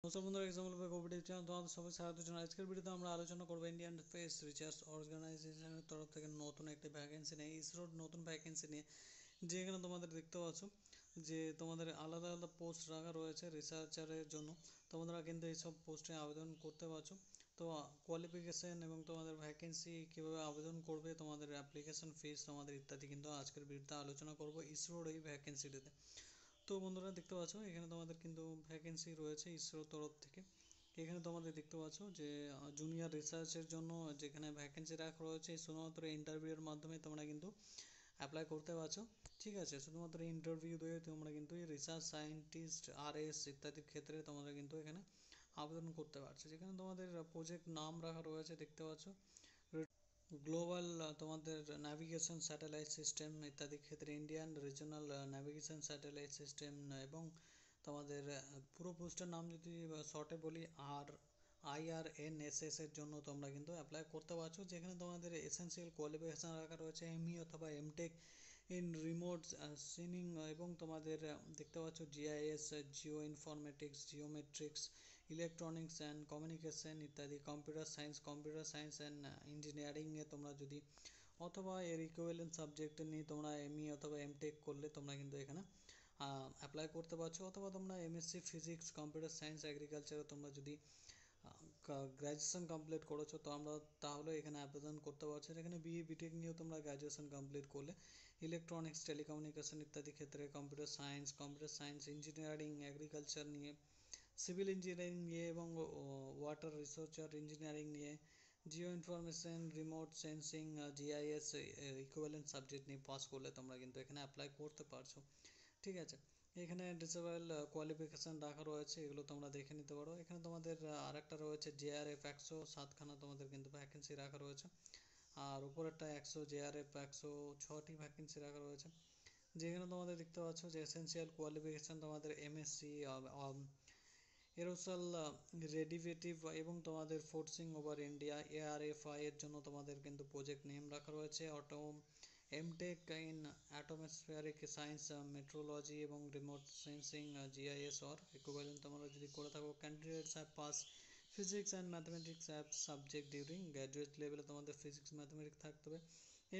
নমস্কার বন্ধুরা, example by competitive channel তোমাদের সবাই স্বাগত জানাই। আজকের ভিডিওতে আমরা আলোচনা করবো ইন্ডিয়ান স্পেস রিসার্চ অর্গানাইজেশনের তরফ থেকে নতুন একটি ভ্যাকেন্সি নিয়ে, ইসরোর নতুন ভ্যাকেন্সি নিয়ে, যেখানে তোমাদের দেখতে পাচ্ছ যে তোমাদের আলাদা আলাদা পোস্ট রাখা রয়েছে রিসার্চারের জন্য। তোমরা কিন্তু এইসব পোস্টে আবেদন করতে পারছো। তো কোয়ালিফিকেশান এবং তোমাদের ভ্যাকেন্সি কীভাবে আবেদন করবে, তোমাদের অ্যাপ্লিকেশন ফিস, তোমাদের ইত্যাদি কিন্তু আজকের ভিডিওতে আলোচনা করবো ইসরোর এই ভ্যাকেন্সিটিতে। তো বন্ধুরা দেখতে পাচ্ছ এখানে তোমাদের কিন্তু ভ্যাকেন্সি রয়েছে ইসরোর তরফ থেকে। এখানে তোমাদের দেখতে পাচ্ছ যে জুনিয়র রিসার্চের জন্য যেখানে ভ্যাকেন্সি রাখা রয়েছে, শুধুমাত্র ইন্টারভিউয়ের মাধ্যমে তোমরা কিন্তু অ্যাপ্লাই করতে পারছো। ঠিক আছে, শুধুমাত্র ইন্টারভিউ দিয়ে তোমরা কিন্তু এই রিসার্চ সায়েন্টিস্ট RS ইত্যাদির ক্ষেত্রে তোমরা কিন্তু এখানে আবেদন করতে পারছো। যেখানে তোমাদের প্রজেক্ট নাম রাখা রয়েছে দেখতে পাচ্ছ, গ্লোবাল তোমাদের ন্যাভিগেশন স্যাটেলাইট সিস্টেম ইত্যাদি ক্ষেত্রে Indian regional navigation satellite system, এবং তোমাদের পুরো পোস্টের নাম যদি শর্টে বলি IRNSS এর জন্য তোমরা কিন্তু অ্যাপ্লাই করতে পারছো। যেখানে তোমাদের এসেনশিয়াল কোয়ালিফিকেশান রাখা রয়েছে ME অথবা MTech ইন রিমোট সেন্সিং, এবং তোমাদের দেখতে পাচ্ছ GIS, geo informatics, geometrics, electronics and communication ইত্যাদি, কম্পিউটার সায়েন্স অ্যান্ড ইঞ্জিনিয়ারিংয়ে তোমরা যদি অথবা এর ইকুইভ্যালেন্ট সাবজেক্ট নিয়ে তোমরা ME অথবা MTech করলে তোমরা কিন্তু এখানে অ্যাপ্লাই করতে পারছো। অথবা তোমরা MSc ফিজিক্স, কম্পিউটার সায়েন্স, এগ্রিকালচারে তোমরা যদি গ্র্যাজুয়েশন কমপ্লিট করেছো তো আমরা তাহলে এখানে আবেদন করতে পারছো। এখানে BA BTech নিয়েও তোমরা গ্র্যাজুয়েশন কমপ্লিট করলে ইলেকট্রনিক্স, টেলিকমিউনিকেশন ইত্যাদি ক্ষেত্রে, কম্পিউটার সায়েন্স, ইঞ্জিনিয়ারিং, এগ্রিকালচার নিয়ে, সিভিল ইঞ্জিনিয়ারিং নিয়ে, এবং ওয়াটার রিসোর্সার ইঞ্জিনিয়ারিং নিয়ে, Jio information, remote sensing, GIS equivalent subject নিয়ে পাস করলে তোমরা কিন্তু এখানে অ্যাপ্লাই করতে পারছো। ঠিক আছে, এখানে ডিসেবল কোয়ালিফিকেশান রাখা রয়েছে, এগুলো তোমরা দেখে নিতে পারো। এখানে তোমাদের আরেকটা রয়েছে JRF 107খানা তোমাদের কিন্তু ভ্যাকেন্সি রাখা রয়েছে, আর উপরেরটা 100 JRF 106টি ভ্যাকেন্সি রাখা রয়েছে। যেখানে তোমাদের দেখতে পাচ্ছ যে এসেনশিয়াল কোয়ালিফিকেশান তোমাদের MSc এরোসল রেডিভেটিভ, এবং তোমাদের ফোর্সিং ওভার ইন্ডিয়া ARFI এর জন্য তোমাদের কিন্তু প্রজেক্ট নেম রাখা রয়েছে MTech in atmospheric science, meteorology এবং remote sensing, GIS or equivalent তোমরা যদি করে থাকো। Candidates have pass physics and mathematics app subject during graduate লেভেলে তোমাদের ফিজিক্স ম্যাথমেটিক্স থাকতে হবে।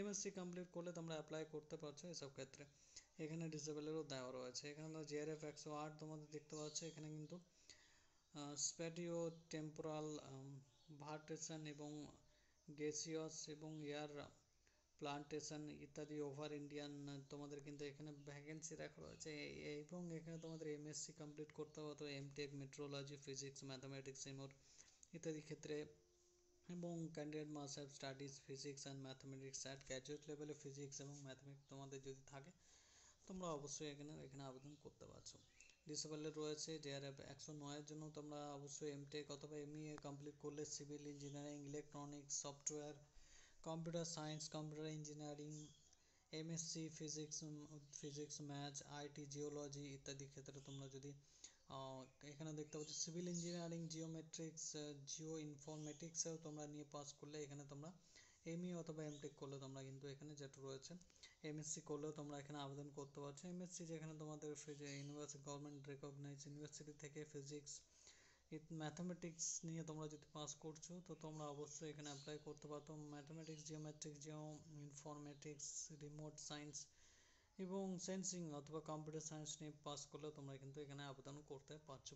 MSc কমপ্লিট করলে তোমরা অ্যাপ্লাই করতে পারছো এসব ক্ষেত্রে। এখানে ডিসেবলেরও দেওয়া রয়েছে। এখানে JRF 108 তোমাদের দেখতে পাচ্ছ, এখানে কিন্তু স্প্যাটিও টেম্পোরাল ভার্টেশন এবং গেসিয়াস এবং এয়ার প্লান্টেশন ইত্যাদি ওভার ইন্ডিয়ান তোমাদের কিন্তু এখানে ভ্যাকেন্সি রাখা রয়েছে। এবং এখানে তোমাদের MSc কমপ্লিট করতে হবে তো MTech metrology, physics, mathematics, remote ইত্যাদি ক্ষেত্রে, এবং candidate must have studies physics and mathematics at graduate লেভেলে। ফিজিক্স এবং ম্যাথামেটিক্স তোমাদের যদি থাকে তোমরা অবশ্যই এখানে আবেদন করতে পারছো। ডিসেবলের রয়েছে JRF 109-এর জন্য তোমরা অবশ্যই MTech অথবা ME কমপ্লিট করলে civil engineering, electronics, software, computer science, computer engineering, MSc physics, maths, IT, geology ইত্যাদি ক্ষেত্রে তোমরা যদি এখানে দেখতে পাচ্ছ সিভিল ইঞ্জিনিয়ারিং, জিওমেট্রিক্স, জিও ইনফরমেটিক্সেও তোমরা নিয়ে পাস করলে এখানে তোমরা ME অথবা MTech করলে তোমরা কিন্তু এখানে যেটা রয়েছে MSc করলেও তোমরা এখানে আবেদন করতে পারছো। MSc যেখানে তোমাদের ইউনিভার্সিটি, গভর্নমেন্ট রেকগনাইজ ইউনিভার্সিটি থেকে ফিজিক্স ম্যাথামেটিক্স নিয়ে তোমরা যদি পাস করছো তো তোমরা অবশ্যই এখানে অ্যাপ্লাই করতে পারতো। Mathematics, geometrics, geo informatics, remote science এবং সেন্সিং অথবা কম্পিউটার সায়েন্স নিয়ে পাস করলেও তোমরা কিন্তু এখানে আবেদন করতে পারছো।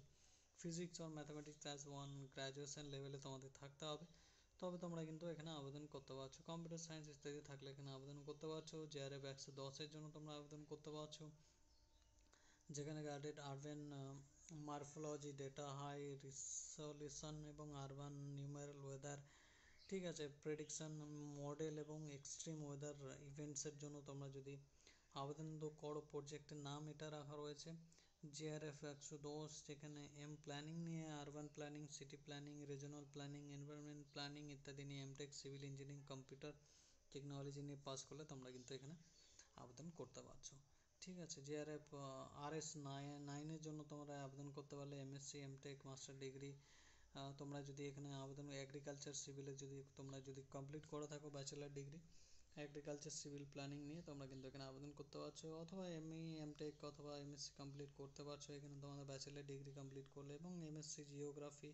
ফিজিক্স আর ম্যাথামেটিক্স অ্যাজ ওয়ান গ্র্যাজুয়েশন লেভেলে তোমাদের থাকতে হবে, তবে তোমরা কিন্তু এখানে আবেদন করতে পারছো। কম্পিউটার সায়েন্স ইত্যাদি থাকলে এখানে আবেদন করতে পারছো। JRF 110-এর জন্য তোমরা আবেদন করতে পারছো, যেখানে guided urban morphology, data high resolution এবং আরবান নিউমেরাল ওয়েদার, ঠিক আছে, প্রেডিকশন মডেল এবং এক্সট্রিম ওয়েদার ইভেন্টসের জন্য তোমরা যদি আবেদন করো, প্রজেক্টের নাম এটা রাখা রয়েছে JRF 110, যেখানে প্ল্যানিং নিয়ে, urban planning, city planning, regional planning, environment planning ইত্যাদি নিয়ে MTech, civil engineering, computer technology নিয়ে পাস করলে তোমরা কিন্তু এখানে আবেদন করতে পারছো। ঠিক আছে, JRF RS9-এর জন্য তোমরা আবেদন করতে পারলে MSc, MTech, মাস্টার ডিগ্রি তোমরা যদি এখানে আবেদন এগ্রিকালচার সিভিলে যদি তোমরা যদি কমপ্লিট করে থাকো bachelor degree, agriculture civil planning নিয়ে তোমরা কিন্তু এখানে আবেদন করতে পারছো, অথবা এমই এমটেক অথবা এমএসসি কমপ্লিট করতে পারছো এখানে তোমাদের ব্যাচেলার ডিগ্রি কমপ্লিট করলে, এবং MSc geography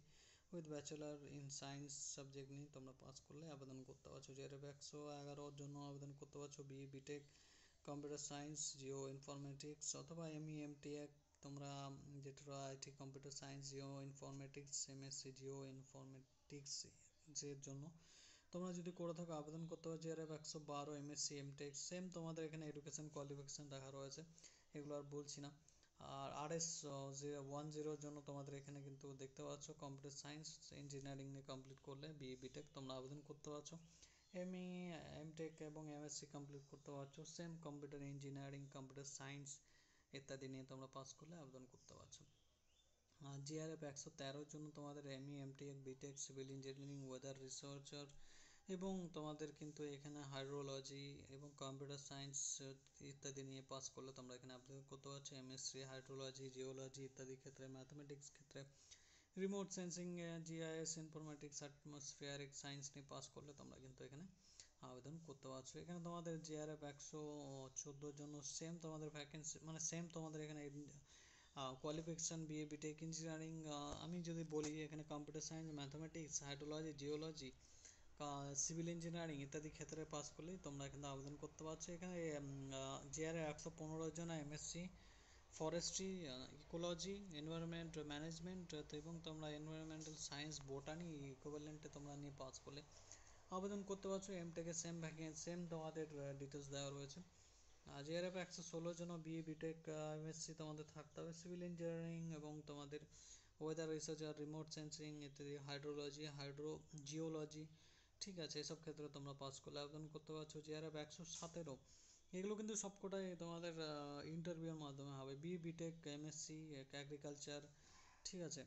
with bachelor in science subject নিয়ে তোমরা পাস করলে আবেদন করতে পারছো। জেআরএফ 111 জন্য আবেদন করতে পারছো BA B Tech computer science Jio informatics, অথবা এমই এমটেক তোমরা যেটা IT computer science Jio informatics MSc Jio informatics এর জন্য তোমরা যদি করে থাকো আবেদন করতে পারো। জেআরএফ 112 এমএসসি এমটেক সেম তোমাদের এখানে এডুকেশন কোয়ালিফিকেশান দেখা রয়েছে, এগুলো আর বলছি না। আর আরএস 10 জন্য তোমাদের এখানে কিন্তু দেখতে পাচ্ছ কম্পিউটার সায়েন্স ইঞ্জিনিয়ারিং নিয়ে কমপ্লিট করলে বিএ বিটেক তোমরা আবেদন করতে পারছো। এমই এমটেক এবং এমএসসি কমপ্লিট করতে পারছো same computer engineering computer science ইত্যাদি নিয়ে তোমরা পাস করলে আবেদন করতে পারছো। আর জিআরএফ 113 জন্য তোমাদের ME MTech BTech civil engineering weather researcher, এবং তোমাদের কিন্তু এখানে হাইড্রোলজি এবং কম্পিউটার সায়েন্স ইত্যাদি নিয়ে পাস করলে তোমরা এখানে আবেদন করতে পারছো। এমএসসি হাইড্রোলজি জিওলজি ইত্যাদি ক্ষেত্রে, ম্যাথমেটিক্স ক্ষেত্রে, remote sensing GIS informatics atmospheric science নিয়ে পাস করলে তোমরা কিন্তু এখানে আবেদন করতে পারছো। এখানে তোমাদের জেআরএফ 114 জন্য সেম তোমাদের ভ্যাকেন্সি মানে সেম তোমাদের এখানে কোয়ালিফিকেশান বিএ বিটেক ইঞ্জিনিয়ারিং। আমি যদি বলি এখানে computer science mathematics hydrology geology civil engineering ইত্যাদি ক্ষেত্রে পাস করলেই তোমরা এখানে আবেদন করতে পারছো। এখানে জেআরএফ 115 জন MSc forestry ecology environment management, এবং তোমরা এনভায়রনমেন্টাল সায়েন্স বোটানি ইকুইভ্যালেন্টে তোমরা নিয়ে পাস করলে আবেদন করতে পারছো। এমটেকের সেম ভ্যাকেন্সি সেম তোমাদের ডিটেলস দেওয়া রয়েছে। জেআরএফ 116 জন বিএ বিটেক এমএসসি তোমাদের থাকতে হবে, সিভিল ইঞ্জিনিয়ারিং এবং তোমাদের ওয়েদার রিসার্চার রিমোট সেন্সিং ইত্যাদি হাইড্রোলজি জিওলজি, ঠিক আছে, এসব ক্ষেত্রে তোমরা পাস করলে আবেদন করতে পারছো। জেআরএফ 117 এগুলো কিন্তু সবকটাই তোমাদের ইন্টারভিউর মাধ্যমে হবে। বিএ বিটেক এমএসসি এগ্রিকালচার, ঠিক আছে,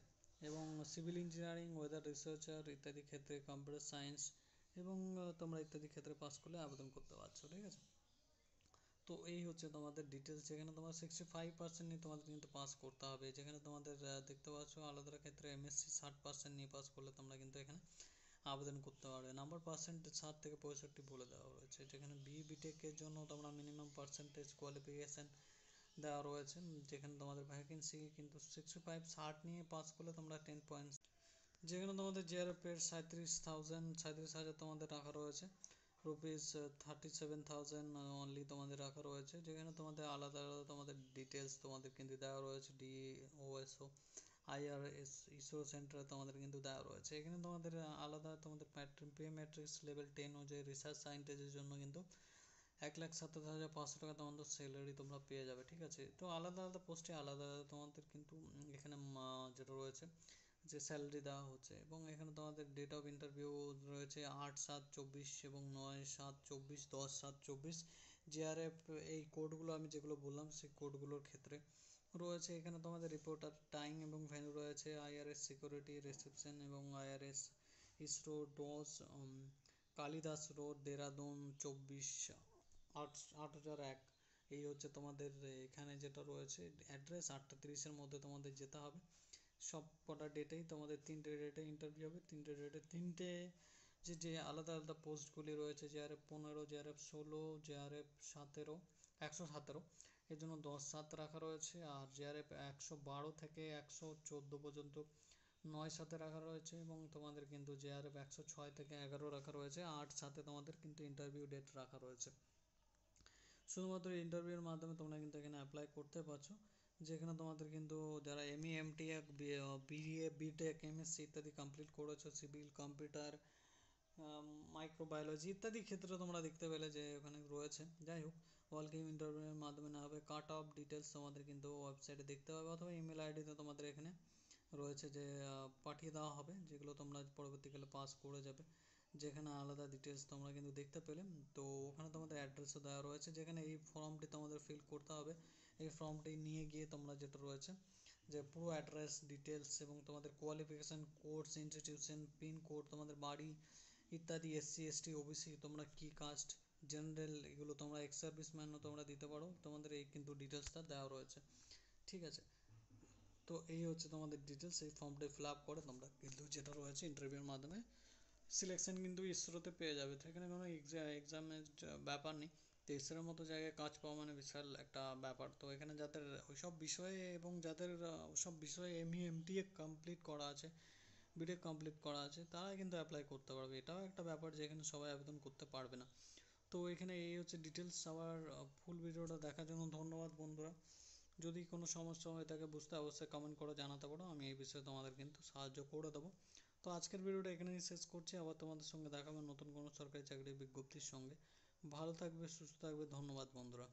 এবং সিভিল ইঞ্জিনিয়ারিং ওয়েদার রিসার্চার ইত্যাদি ক্ষেত্রে কম্পিউটার সায়েন্স, এবং তোমরা ইত্যাদি ক্ষেত্রে পাস করলে আবেদন করতে পারছো, ঠিক আছে। তো এই হচ্ছে তোমাদের ডিটেলস, যেখানে তোমার 65% নিয়ে তোমাদের কিন্তু পাস করতে হবে। যেখানে তোমাদের দেখতে পাচ্ছ আলাদা ক্ষেত্রে এমএসসি 60% নিয়ে পাস করলে তোমরা কিন্তু এখানে আবেদন করতে পারবে। নাম্বার পার্সেন্টেজ 60 থেকে 65 বলে দেওয়া রয়েছে। যেখানে বিএ বিটেকের জন্য তোমরা মিনিমাম পার্সেন্টেজ কোয়ালিফিকেশান দেওয়া রয়েছে, যেখানে তোমাদের ভ্যাকেন্সি কিন্তু 65 নিয়ে পাস করলে তোমরা 10 পয়েন্টস, যেখানে তোমাদের জেআরএফ এর 37,000 তোমাদের রাখা রয়েছে, রুপিস 37,000 অনলি তোমাদের রাখা রয়েছে। যেখানে তোমাদের আলাদা আলাদা তোমাদের ডিটেলস তোমাদের কিন্তু দেওয়া রয়েছে, ডিওএসও আইআরএস ইসরো সেন্টার তোমাদের কিন্তু দেওয়া রয়েছে। এখানে তোমাদের আলাদা তোমাদের পে ম্যাট্রিক্স লেভেল 10 অনুযায়ী রিসার্চ সায়েন্টিস্টের জন্য কিন্তু 1,77,500 টাকা তোমাদের স্যালারি তোমরা পেয়ে যাবে, ঠিক আছে। তো আলাদা আলাদা পোস্টে আলাদা আলাদা তোমাদের কিন্তু এখানে যেটা রয়েছে যে স্যালারি দেওয়া হচ্ছে, এবং এখানে তোমাদের ডেট অফ ইন্টারভিউ রয়েছে 8/7/24 এবং 9/7/24 10/7/24। জেআরএফ এই কোডগুলো আমি যেগুলো বললাম সেই কোডগুলোর ক্ষেত্রে রয়েছে। এখানে তোমাদের রিপোর্টার টাইম এবং ভেন্যু রয়েছে আইআরএস সিকিউরিটি রিসেপশন এবং IRS ISRO dose Kalidas road Dehradun 24/8/2001। এই হচ্ছে তোমাদের এখানে যেটা রয়েছে অ্যাড্রেস। 8:30-এর মধ্যে তোমাদের যেতে হবে। সব কটা ডেটেই তোমাদের 3টে ডেটে ইন্টারভিউ হবে। 3টে ডেটে 3টে যে আলাদা আলাদা পোস্টগুলি রয়েছে জেআরএফ 15 জেআরএফ 16 জেআরএফ 117 এর জন্য 10/7 রাখা রয়েছে। আর জেআরএফ 112 থেকে 114 পর্যন্ত 9/7 রাখা রয়েছে, এবং তোমাদের কিন্তু জেআরএফ 106 থেকে 11 রাখা রয়েছে। 8/7 তোমাদের কিন্তু ইন্টারভিউ ডেট রাখা রয়েছে। শুধুমাত্র ইন্টারভিউর মাধ্যমে তোমরা কিন্তু এখানে অ্যাপ্লাই করতে পারছো। যেখানে তোমাদের কিন্তু যারা ME MTech BA BTech MSc ইত্যাদি কমপ্লিট করেছো, সিভিল কম্পিউটার মাইক্রোবায়োলজি ইত্যাদি ক্ষেত্রে তোমরা দেখতে পেলে যে ওখানে রয়েছে। যাই হোক, ওয়ালকিং ইন্টারভিউয়ের মাধ্যমে না হবে, কাট অফ ডিটেলস তোমাদের কিন্তু ওয়েবসাইটে দেখতে পাবে, অথবা ইমেল আইডিতে তোমাদের এখানে রয়েছে যে পাঠিয়ে দেওয়া হবে, যেগুলো তোমরা পরবর্তীকালে পাস করে যাবে। যেখানে আলাদা ডিটেলস তোমরা কিন্তু দেখতে পেলে। তো ওখানে তোমাদের অ্যাড্রেসও দেওয়া রয়েছে, যেখানে এই ফর্মটি তোমাদের ফিল করতে হবে। এই ফর্মটি নিয়ে গিয়ে তোমরা যেটা রয়েছে যে পুরো অ্যাড্রেস ডিটেলস এবং তোমাদের qualification course institution pin code তোমাদের বাড়ি ইত্যাদি, এসসি এসটি ওবিসি তোমরা কি কাস্ট জেনারেল এগুলো তোমরা এক্স সার্ভিসম্যানও তোমরা দিতে পারো। তোমাদের এই কিন্তু ডিটেলসটা দেওয়া রয়েছে, ঠিক আছে। তো এই হচ্ছে তোমাদের ডিটেলস। এই ফর্মটি ফিল আপ করে তোমরা কিন্তু যেটা রয়েছে ইন্টারভিউর মাধ্যমে সিলেকশন কিন্তু ইসরোতে পেয়ে যাবে, তো এখানে কোনো এক্সামের ব্যাপার নেই। তো ইসরোর মতো জায়গায় কাজ পাওয়া মানে বিশাল একটা ব্যাপার। তো এখানে যাদের ওইসব বিষয়ে এবং যাদের ওসব বিষয়ে এমটিএ কমপ্লিট করা আছে, বিটেক কমপ্লিট করা আছে, তারা কিন্তু অ্যাপ্লাই করতে পারবে। এটাও একটা ব্যাপার যে এখানে সবাই আবেদন করতে পারবে না। তো এখানে এই হচ্ছে ডিটেলস। আবার ফুল ভিডিওটা দেখার জন্য ধন্যবাদ বন্ধুরা। যদি কোনো সমস্যা হয়ে থাকে বুঝতে অবশ্যই কমেন্ট করে জানাতে পারো, আমি এই বিষয়ে তোমাদের কিন্তু সাহায্য করে দেবো। তো আজকের ভিডিওটা এখানেই শেষ করছি, আবার তোমাদের সঙ্গে দেখা হবে নতুন কোনো সরকারি চাকরির বিজ্ঞপ্তির সঙ্গে। ভালো থাকবে, সুস্থ থাকবে, ধন্যবাদ বন্ধুরা।